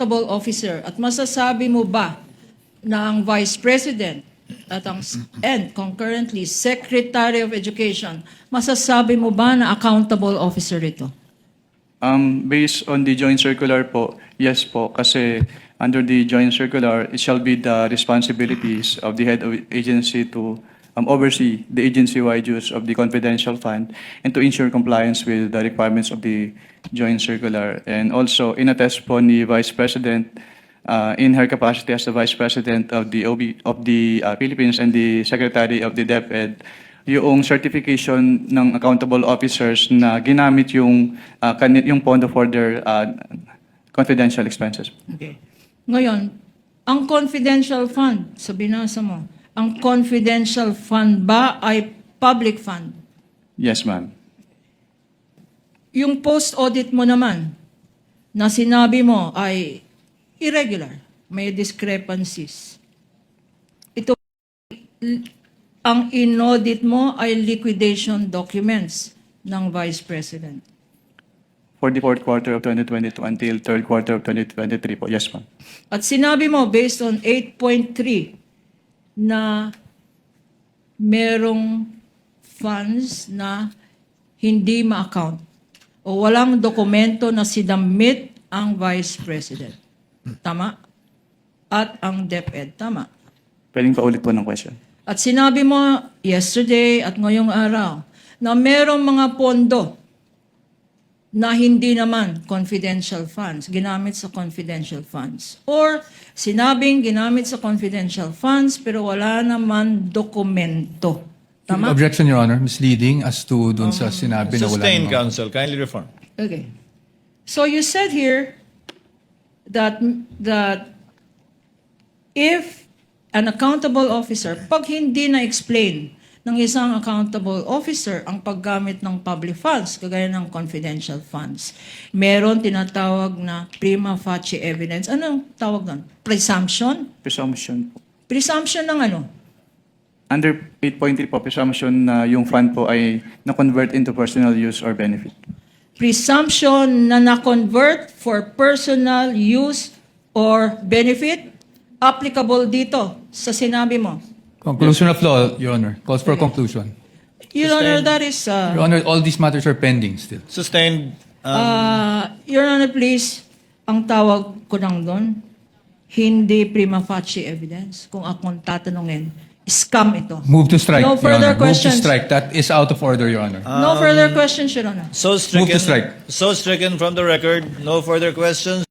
accountable officer at masasabi mo ba na ang Vice President at ang and concurrently Secretary of Education, masasabi mo ba na accountable officer ito? Based on the joint circular po, yes po, kasi under the joint circular, it shall be the responsibilities of the head of agency to oversee the agency-wide use of the confidential fund and to ensure compliance with the requirements of the joint circular. And also, inattest po ni Vice President in her capacity as the Vice President of the Philippines and the Secretary of the DepEd, yung certification ng accountable officers na ginamit yung pondo for their confidential expenses. Okay. Ngayon, ang confidential fund, sa binasa mo, ang confidential fund ba ay public fund? Yes, ma'am. Yung post-audit mo naman, na sinabi mo ay irregular, may discrepancies. Ito, ang in-audit mo ay liquidation documents ng Vice President. For the fourth quarter of 2022 until third quarter of 2023 po. Yes, ma'am. At sinabi mo, based on 8.3, na merong funds na hindi ma-account o walang dokumento na sinamit ang Vice President. Tama? At ang DepEd. Tama? Pwedeng paulit po ng question. At sinabi mo yesterday at ngayong araw na merong mga pondo na hindi naman confidential funds, ginamit sa confidential funds. Or sinabing ginamit sa confidential funds pero wala naman dokumento. Tama? Objection, Your Honor. Misleading as to dun sa sinabi na wala Sustained, namang- counsel. Kindly reform. Okay. So you said here that if an accountable officer, pag hindi na-explain ng isang accountable officer ang paggamit ng public funds, kagaya ng confidential funds, meron tinatawag na prima facie evidence. Anong tawag doon? Presumption? Presumption po. Presumption ng ano? Under 8.3 po, presumption na yung fund po ay na-convert into personal use or benefit. Presumption na na-convert for personal use or benefit, applicable dito sa sinabi mo. Conclusion of law, Your Honor. Calls for conclusion. Your Honor, that is... Your Honor, all these matters are pending still. Sustained. Your Honor, please, ang tawag ko lang doon, hindi prima facie evidence. Kung akong tatanungin, scam ito. Move to strike, No Your further Honor. Move questions. to strike. That is out of order, Your Honor. No further questions, Your Honor. So stricken. Move to strike. So stricken from the record. No further questions.